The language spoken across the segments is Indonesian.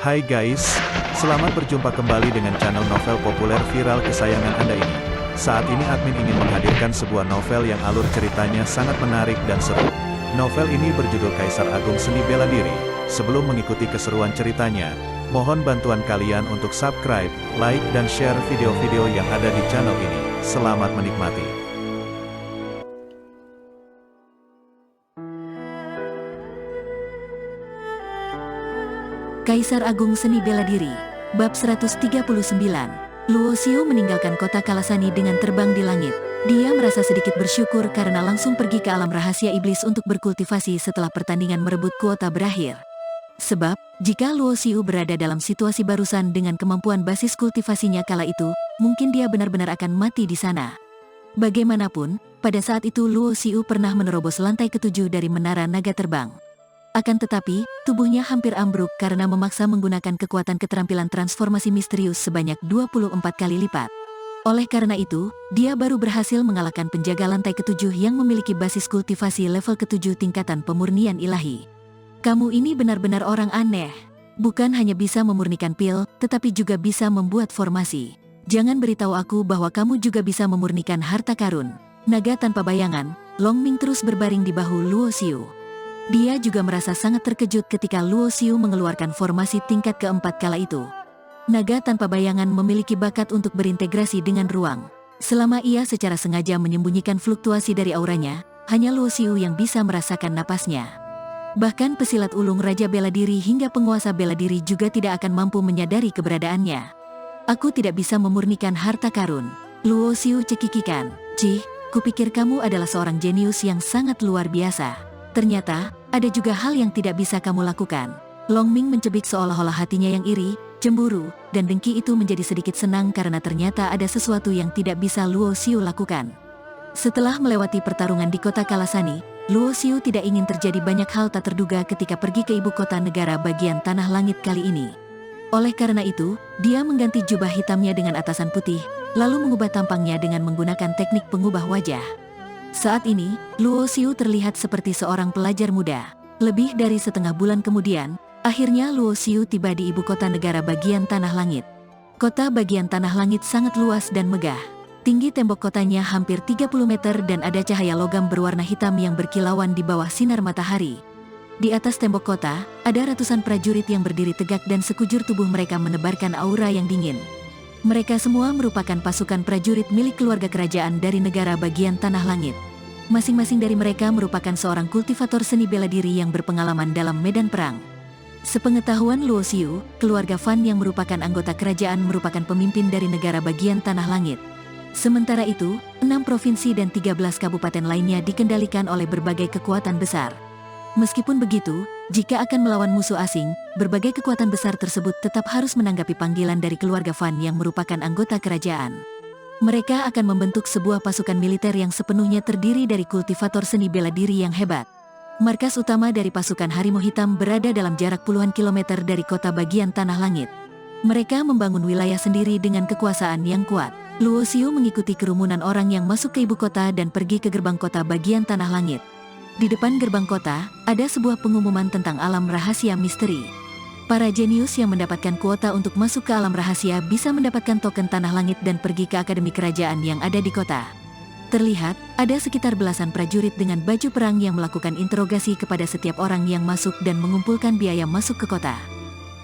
Hai guys, selamat berjumpa kembali dengan channel novel populer viral kesayangan Anda ini. Saat ini admin ingin menghadirkan sebuah novel yang alur ceritanya sangat menarik dan seru. Novel ini berjudul Kaisar Agung Seni Bela Diri. Sebelum mengikuti keseruan ceritanya, mohon bantuan kalian untuk subscribe, like, dan share video-video yang ada di channel ini. Selamat menikmati. Kaisar Agung Seni Bela Diri, Bab 139. Luo Xiu meninggalkan kota Kalasani dengan terbang di langit. Dia merasa sedikit bersyukur karena langsung pergi ke alam rahasia iblis untuk berkultivasi setelah pertandingan merebut kuota berakhir. Sebab, jika Luo Xiu berada dalam situasi barusan dengan kemampuan basis kultivasinya kala itu, mungkin dia benar-benar akan mati di sana. Bagaimanapun, pada saat itu Luo Xiu pernah menerobos lantai ke-7 dari menara naga terbang. Akan tetapi, tubuhnya hampir ambruk karena memaksa menggunakan kekuatan keterampilan transformasi misterius sebanyak 24 kali lipat. Oleh karena itu, dia baru berhasil mengalahkan penjaga lantai ke-7 yang memiliki basis kultivasi level ke-7 tingkatan pemurnian ilahi. Kamu ini benar-benar orang aneh. Bukan hanya bisa memurnikan pil, tetapi juga bisa membuat formasi. Jangan beritahu aku bahwa kamu juga bisa memurnikan harta karun. Naga tanpa bayangan, Long Ming terus berbaring di bahu Luo Xiu. Dia juga merasa sangat terkejut ketika Luo Xiu mengeluarkan formasi tingkat keempat kala itu. Naga tanpa bayangan memiliki bakat untuk berintegrasi dengan ruang. Selama ia secara sengaja menyembunyikan fluktuasi dari auranya, hanya Luo Xiu yang bisa merasakan napasnya. Bahkan pesilat ulung Raja Bela Diri hingga penguasa bela diri juga tidak akan mampu menyadari keberadaannya. Aku tidak bisa memurnikan harta karun. Luo Xiu cekikikan. Cih, kupikir kamu adalah seorang jenius yang sangat luar biasa. Ternyata, ada juga hal yang tidak bisa kamu lakukan. Long Ming mencebik seolah-olah hatinya yang iri, cemburu, dan dengki itu menjadi sedikit senang karena ternyata ada sesuatu yang tidak bisa Luo Xiu lakukan. Setelah melewati pertarungan di kota Kalasani, Luo Xiu tidak ingin terjadi banyak hal tak terduga ketika pergi ke ibu kota negara bagian Tanah Langit kali ini. Oleh karena itu, dia mengganti jubah hitamnya dengan atasan putih, lalu mengubah tampangnya dengan menggunakan teknik pengubah wajah. Saat ini, Luo Xiu terlihat seperti seorang pelajar muda. Lebih dari setengah bulan kemudian, akhirnya Luo Xiu tiba di ibu kota negara bagian Tanah Langit. Kota bagian Tanah Langit sangat luas dan megah. Tinggi tembok kotanya hampir 30 meter dan ada cahaya logam berwarna hitam yang berkilauan di bawah sinar matahari. Di atas tembok kota, ada ratusan prajurit yang berdiri tegak dan sekujur tubuh mereka menebarkan aura yang dingin. Mereka semua merupakan pasukan prajurit milik keluarga kerajaan dari negara bagian Tanah Langit. Masing-masing dari mereka merupakan seorang kultivator seni bela diri yang berpengalaman dalam medan perang. Sepengetahuan Luo Xiu, keluarga Fan yang merupakan anggota kerajaan merupakan pemimpin dari negara bagian Tanah Langit. Sementara itu, 6 provinsi dan 13 kabupaten lainnya dikendalikan oleh berbagai kekuatan besar. Meskipun begitu, jika akan melawan musuh asing, berbagai kekuatan besar tersebut tetap harus menanggapi panggilan dari keluarga Fan yang merupakan anggota kerajaan. Mereka akan membentuk sebuah pasukan militer yang sepenuhnya terdiri dari kultivator seni bela diri yang hebat. Markas utama dari pasukan Harimau Hitam berada dalam jarak puluhan kilometer dari kota bagian Tanah Langit. Mereka membangun wilayah sendiri dengan kekuasaan yang kuat. Luo Xiu mengikuti kerumunan orang yang masuk ke ibu kota dan pergi ke gerbang kota bagian Tanah Langit. Di depan gerbang kota, ada sebuah pengumuman tentang alam rahasia misteri. Para jenius yang mendapatkan kuota untuk masuk ke alam rahasia bisa mendapatkan token Tanah Langit dan pergi ke akademi kerajaan yang ada di kota. Terlihat, ada sekitar belasan prajurit dengan baju perang yang melakukan interogasi kepada setiap orang yang masuk dan mengumpulkan biaya masuk ke kota.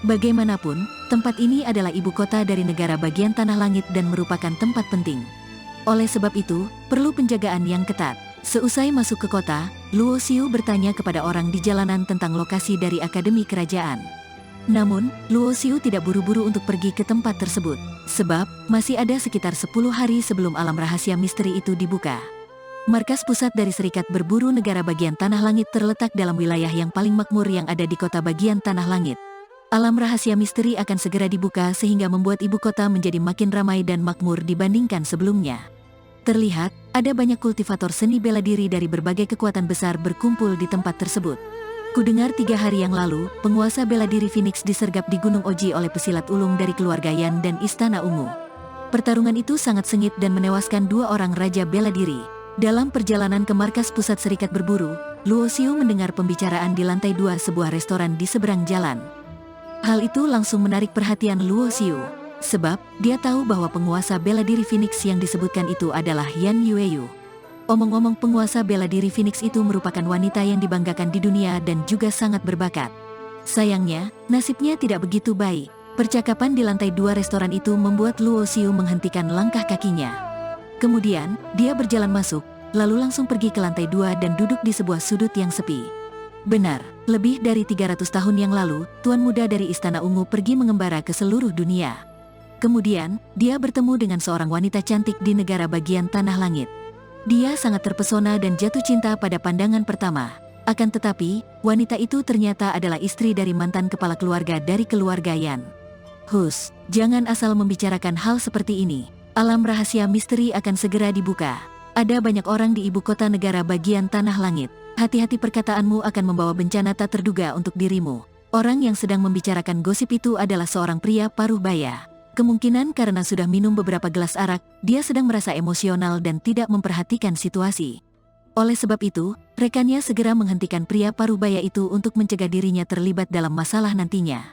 Bagaimanapun, tempat ini adalah ibu kota dari negara bagian Tanah Langit dan merupakan tempat penting. Oleh sebab itu, perlu penjagaan yang ketat. Seusai masuk ke kota, Luo Xiu bertanya kepada orang di jalanan tentang lokasi dari akademi kerajaan. Namun, Luo Xiu tidak buru-buru untuk pergi ke tempat tersebut, sebab masih ada sekitar 10 hari sebelum alam rahasia misteri itu dibuka. Markas pusat dari Serikat Berburu Negara bagian Tanah Langit terletak dalam wilayah yang paling makmur yang ada di kota bagian Tanah Langit. Alam rahasia misteri akan segera dibuka sehingga membuat ibu kota menjadi makin ramai dan makmur dibandingkan sebelumnya. Terlihat, ada banyak kultivator seni bela diri dari berbagai kekuatan besar berkumpul di tempat tersebut. Kudengar 3 hari yang lalu, penguasa bela diri Phoenix disergap di Gunung Oji oleh pesilat ulung dari keluarga Yan dan Istana Ungu. Pertarungan itu sangat sengit dan menewaskan 2 orang raja bela diri. Dalam perjalanan ke markas pusat Serikat Berburu, Luo Xiu mendengar pembicaraan di lantai 2 sebuah restoran di seberang jalan. Hal itu langsung menarik perhatian Luo Xiu, sebab dia tahu bahwa penguasa bela diri Phoenix yang disebutkan itu adalah Yan Yueyu. Omong-omong, penguasa bela diri Phoenix itu merupakan wanita yang dibanggakan di dunia dan juga sangat berbakat. Sayangnya, nasibnya tidak begitu baik. Percakapan di lantai 2 restoran itu membuat Luo Xiu menghentikan langkah kakinya. Kemudian, dia berjalan masuk, lalu langsung pergi ke lantai 2 dan duduk di sebuah sudut yang sepi. Benar, lebih dari 300 tahun yang lalu, Tuan Muda dari Istana Ungu pergi mengembara ke seluruh dunia. Kemudian, dia bertemu dengan seorang wanita cantik di negara bagian Tanah Langit. Dia sangat terpesona dan jatuh cinta pada pandangan pertama. Akan tetapi, wanita itu ternyata adalah istri dari mantan kepala keluarga dari keluarga Yan. Hus, jangan asal membicarakan hal seperti ini. Alam rahasia misteri akan segera dibuka. Ada banyak orang di ibu kota negara bagian Tanah Langit. Hati-hati, perkataanmu akan membawa bencana tak terduga untuk dirimu. Orang yang sedang membicarakan gosip itu adalah seorang pria paruh baya. Kemungkinan karena sudah minum beberapa gelas arak, dia sedang merasa emosional dan tidak memperhatikan situasi. Oleh sebab itu, rekannya segera menghentikan pria paruh baya itu untuk mencegah dirinya terlibat dalam masalah nantinya.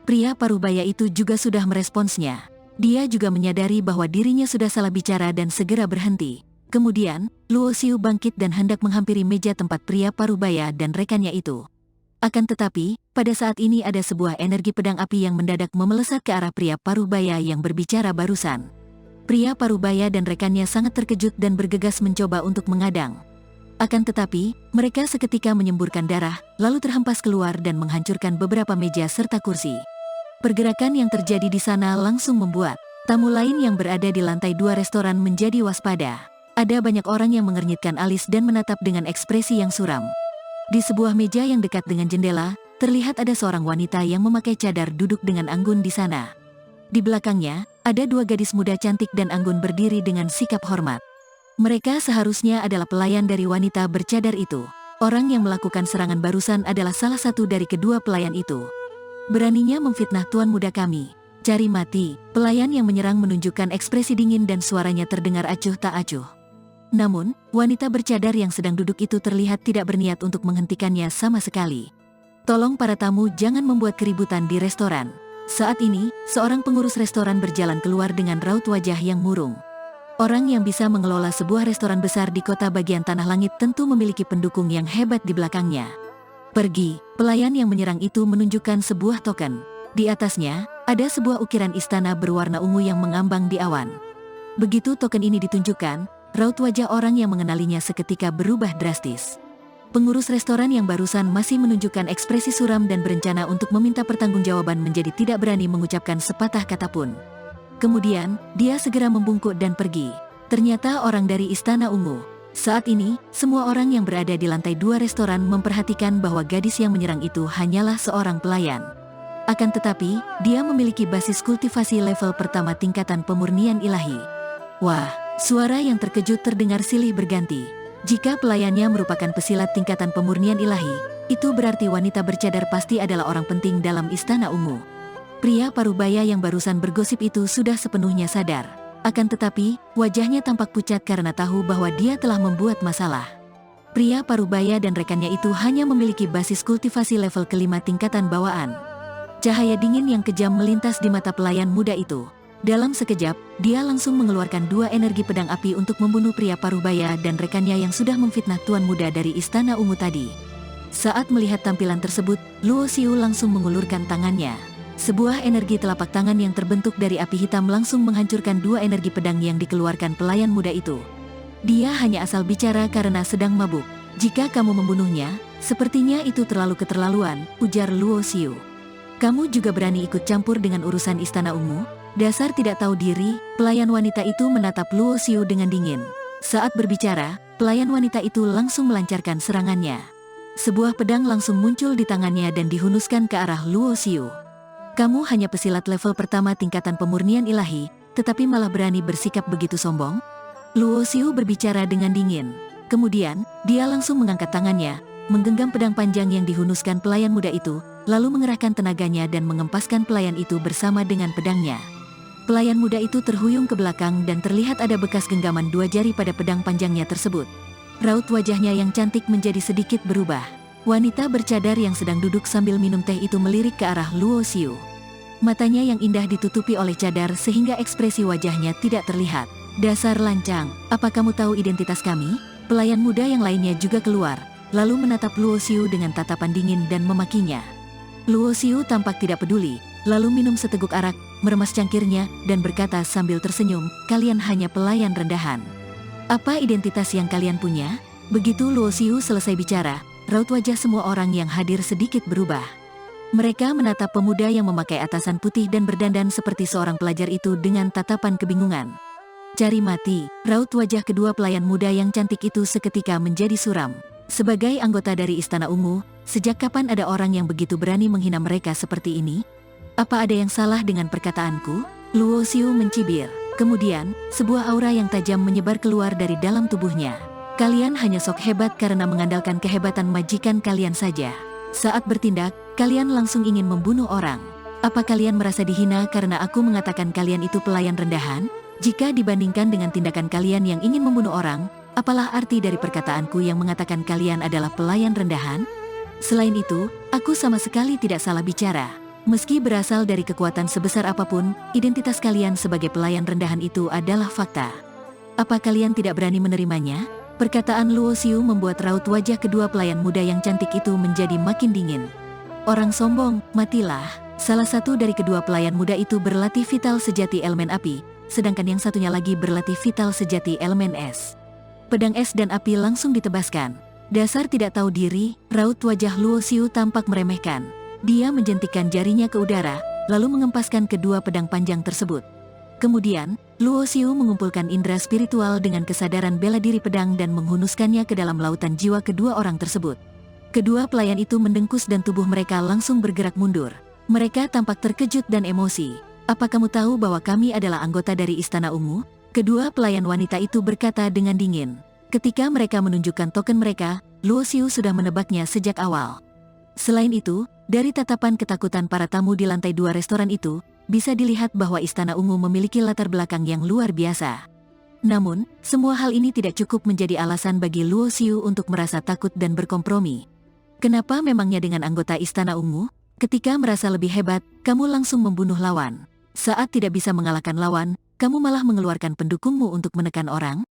Pria paruh baya itu juga sudah meresponsnya. Dia juga menyadari bahwa dirinya sudah salah bicara dan segera berhenti. Kemudian, Luo Xiu bangkit dan hendak menghampiri meja tempat pria parubaya dan rekannya itu. Akan tetapi, pada saat ini ada sebuah energi pedang api yang mendadak memelesat ke arah pria parubaya yang berbicara barusan. Pria parubaya dan rekannya sangat terkejut dan bergegas mencoba untuk mengadang. Akan tetapi, mereka seketika menyemburkan darah, lalu terhempas keluar dan menghancurkan beberapa meja serta kursi. Pergerakan yang terjadi di sana langsung membuat tamu lain yang berada di lantai 2 restoran menjadi waspada. Ada banyak orang yang mengernyitkan alis dan menatap dengan ekspresi yang suram. Di sebuah meja yang dekat dengan jendela, terlihat ada seorang wanita yang memakai cadar duduk dengan anggun di sana. Di belakangnya, ada 2 gadis muda cantik dan anggun berdiri dengan sikap hormat. Mereka seharusnya adalah pelayan dari wanita bercadar itu. Orang yang melakukan serangan barusan adalah salah satu dari kedua pelayan itu. Beraninya memfitnah tuan muda kami. Cari mati. Pelayan yang menyerang menunjukkan ekspresi dingin dan suaranya terdengar acuh tak acuh. Namun, wanita bercadar yang sedang duduk itu terlihat tidak berniat untuk menghentikannya sama sekali. Tolong para tamu jangan membuat keributan di restoran. Saat ini, seorang pengurus restoran berjalan keluar dengan raut wajah yang murung. Orang yang bisa mengelola sebuah restoran besar di kota bagian Tanah Langit tentu memiliki pendukung yang hebat di belakangnya. Pergi, pelayan yang menyerang itu menunjukkan sebuah token. Di atasnya, ada sebuah ukiran istana berwarna ungu yang mengambang di awan. Begitu token ini ditunjukkan, raut wajah orang yang mengenalinya seketika berubah drastis. Pengurus restoran yang barusan masih menunjukkan ekspresi suram dan berencana untuk meminta pertanggungjawaban menjadi tidak berani mengucapkan sepatah kata pun. Kemudian, dia segera membungkuk dan pergi. Ternyata orang dari Istana Ungu. Saat ini, semua orang yang berada di lantai 2 restoran memperhatikan bahwa gadis yang menyerang itu hanyalah seorang pelayan. Akan tetapi, dia memiliki basis kultivasi level pertama tingkatan pemurnian ilahi. Wah! Suara yang terkejut terdengar silih berganti. Jika pelayannya merupakan pesilat tingkatan pemurnian ilahi, itu berarti wanita bercadar pasti adalah orang penting dalam Istana Ungu. Pria parubaya yang barusan bergosip itu sudah sepenuhnya sadar. Akan tetapi, wajahnya tampak pucat karena tahu bahwa dia telah membuat masalah. Pria parubaya dan rekannya itu hanya memiliki basis kultivasi level kelima tingkatan bawaan. Cahaya dingin yang kejam melintas di mata pelayan muda itu. Dalam sekejap, dia langsung mengeluarkan 2 energi pedang api untuk membunuh pria parubaya dan rekannya yang sudah memfitnah tuan muda dari Istana Ungu tadi. Saat melihat tampilan tersebut, Luo Xiu langsung mengulurkan tangannya. Sebuah energi telapak tangan yang terbentuk dari api hitam langsung menghancurkan 2 energi pedang yang dikeluarkan pelayan muda itu. Dia hanya asal bicara karena sedang mabuk. Jika kamu membunuhnya, sepertinya itu terlalu keterlaluan, ujar Luo Xiu. Kamu juga berani ikut campur dengan urusan Istana Ungu? Dasar tidak tahu diri, pelayan wanita itu menatap Luo Xiu dengan dingin. Saat berbicara, pelayan wanita itu langsung melancarkan serangannya. Sebuah pedang langsung muncul di tangannya dan dihunuskan ke arah Luo Xiu. Kamu hanya pesilat level pertama tingkatan pemurnian ilahi, tetapi malah berani bersikap begitu sombong? Luo Xiu berbicara dengan dingin. Kemudian, dia langsung mengangkat tangannya, menggenggam pedang panjang yang dihunuskan pelayan muda itu, lalu mengerahkan tenaganya dan mengempaskan pelayan itu bersama dengan pedangnya. Pelayan muda itu terhuyung ke belakang dan terlihat ada bekas genggaman 2 jari pada pedang panjangnya tersebut. Raut wajahnya yang cantik menjadi sedikit berubah. Wanita bercadar yang sedang duduk sambil minum teh itu melirik ke arah Luo Xiu. Matanya yang indah ditutupi oleh cadar sehingga ekspresi wajahnya tidak terlihat. "Dasar lancang, apa kamu tahu identitas kami?" Pelayan muda yang lainnya juga keluar, lalu menatap Luo Xiu dengan tatapan dingin dan memakinya. Luo Xiu tampak tidak peduli, lalu minum seteguk arak, meremas cangkirnya, dan berkata sambil tersenyum, "Kalian hanya pelayan rendahan. Apa identitas yang kalian punya?" Begitu Luo Xiu selesai bicara, raut wajah semua orang yang hadir sedikit berubah. Mereka menatap pemuda yang memakai atasan putih dan berdandan seperti seorang pelajar itu dengan tatapan kebingungan. "Cari mati!" Raut wajah kedua pelayan muda yang cantik itu seketika menjadi suram. Sebagai anggota dari Istana Ungu, sejak kapan ada orang yang begitu berani menghina mereka seperti ini? Apa ada yang salah dengan perkataanku? Luo Xiu mencibir. Kemudian, sebuah aura yang tajam menyebar keluar dari dalam tubuhnya. "Kalian hanya sok hebat karena mengandalkan kehebatan majikan kalian saja. Saat bertindak, kalian langsung ingin membunuh orang. Apa kalian merasa dihina karena aku mengatakan kalian itu pelayan rendahan? Jika dibandingkan dengan tindakan kalian yang ingin membunuh orang, apalah arti dari perkataanku yang mengatakan kalian adalah pelayan rendahan? Selain itu, aku sama sekali tidak salah bicara. Meski berasal dari kekuatan sebesar apapun, identitas kalian sebagai pelayan rendahan itu adalah fakta. Apa kalian tidak berani menerimanya?" Perkataan Luo Xiu membuat raut wajah kedua pelayan muda yang cantik itu menjadi makin dingin. "Orang sombong, matilah." Salah satu dari kedua pelayan muda itu berlatih vital sejati elemen api, sedangkan yang satunya lagi berlatih vital sejati elemen es. Pedang es dan api langsung ditebaskan. "Dasar tidak tahu diri," raut wajah Luo Xiu tampak meremehkan. Dia menjentikkan jarinya ke udara, lalu mengempaskan kedua pedang panjang tersebut. Kemudian, Luo Xiu mengumpulkan indera spiritual dengan kesadaran bela diri pedang dan menghunuskannya ke dalam lautan jiwa kedua orang tersebut. Kedua pelayan itu mendengkus dan tubuh mereka langsung bergerak mundur. Mereka tampak terkejut dan emosi. "Apa kamu tahu bahwa kami adalah anggota dari Istana Ungu?" Kedua pelayan wanita itu berkata dengan dingin. Ketika mereka menunjukkan token mereka, Luo Xiu sudah menebaknya sejak awal. Selain itu, dari tatapan ketakutan para tamu di lantai 2 restoran itu, bisa dilihat bahwa Istana Ungu memiliki latar belakang yang luar biasa. Namun, semua hal ini tidak cukup menjadi alasan bagi Luo Xiu untuk merasa takut dan berkompromi. Kenapa memangnya dengan anggota Istana Ungu? Ketika merasa lebih hebat, kamu langsung membunuh lawan. Saat tidak bisa mengalahkan lawan, kamu malah mengeluarkan pendukungmu untuk menekan orang?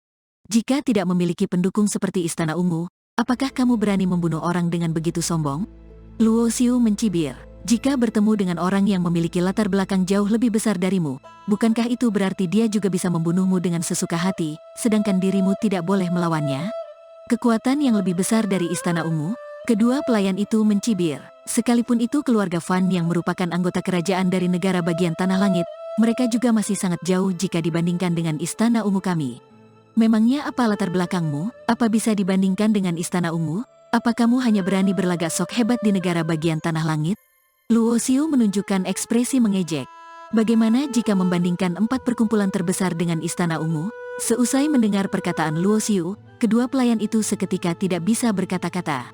Jika tidak memiliki pendukung seperti Istana Ungu, apakah kamu berani membunuh orang dengan begitu sombong? Luo Xiu mencibir. "Jika bertemu dengan orang yang memiliki latar belakang jauh lebih besar darimu, bukankah itu berarti dia juga bisa membunuhmu dengan sesuka hati, sedangkan dirimu tidak boleh melawannya? Kekuatan yang lebih besar dari Istana Ungu?" Kedua pelayan itu mencibir. Sekalipun itu keluarga Fan yang merupakan anggota kerajaan dari negara bagian Tanah Langit, mereka juga masih sangat jauh jika dibandingkan dengan Istana Ungu kami. "Memangnya apa latar belakangmu? Apa bisa dibandingkan dengan Istana Ungu? Apa kamu hanya berani berlagak sok hebat di negara bagian Tanah Langit?" Luo Xiu menunjukkan ekspresi mengejek. Bagaimana jika membandingkan 4 perkumpulan terbesar dengan Istana Ungu? Seusai mendengar perkataan Luo Xiu, kedua pelayan itu seketika tidak bisa berkata-kata.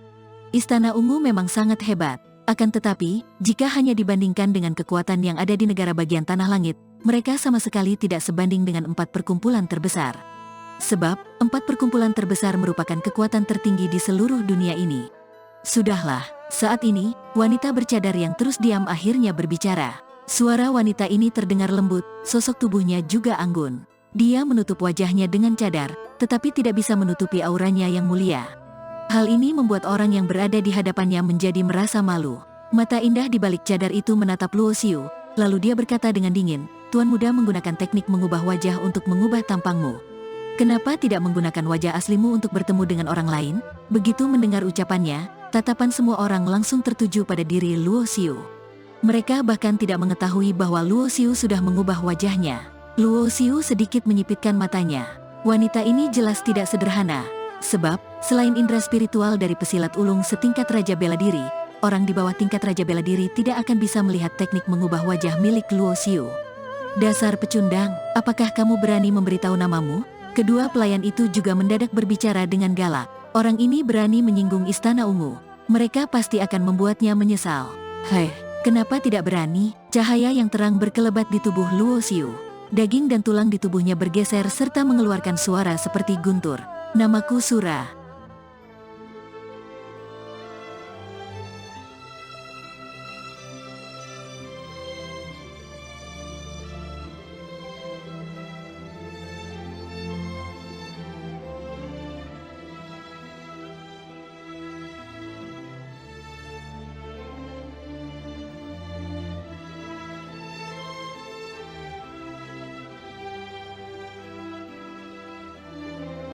Istana Ungu memang sangat hebat. Akan tetapi, jika hanya dibandingkan dengan kekuatan yang ada di negara bagian Tanah Langit, mereka sama sekali tidak sebanding dengan 4 perkumpulan terbesar. Sebab, 4 perkumpulan terbesar merupakan kekuatan tertinggi di seluruh dunia ini. Sudahlah, saat ini, wanita bercadar yang terus diam akhirnya berbicara. Suara wanita ini terdengar lembut, sosok tubuhnya juga anggun. Dia menutup wajahnya dengan cadar, tetapi tidak bisa menutupi auranya yang mulia. Hal ini membuat orang yang berada di hadapannya menjadi merasa malu. Mata indah di balik cadar itu menatap Luo Xiu, lalu dia berkata dengan dingin, "Tuan muda menggunakan teknik mengubah wajah untuk mengubah tampangmu. Kenapa tidak menggunakan wajah aslimu untuk bertemu dengan orang lain?" Begitu mendengar ucapannya, tatapan semua orang langsung tertuju pada diri Luo Xiu. Mereka bahkan tidak mengetahui bahwa Luo Xiu sudah mengubah wajahnya. Luo Xiu sedikit menyipitkan matanya. Wanita ini jelas tidak sederhana. Sebab, selain indera spiritual dari pesilat ulung setingkat Raja Bela Diri, orang di bawah tingkat Raja Bela Diri tidak akan bisa melihat teknik mengubah wajah milik Luo Xiu. "Dasar pecundang, apakah kamu berani memberitahu namamu?" Kedua pelayan itu juga mendadak berbicara dengan galak. Orang ini berani menyinggung Istana Ungu. Mereka pasti akan membuatnya menyesal. "Hei, kenapa tidak berani?" Cahaya yang terang berkelebat di tubuh Luo Xiu. Daging dan tulang di tubuhnya bergeser serta mengeluarkan suara seperti guntur. "Namaku Sura."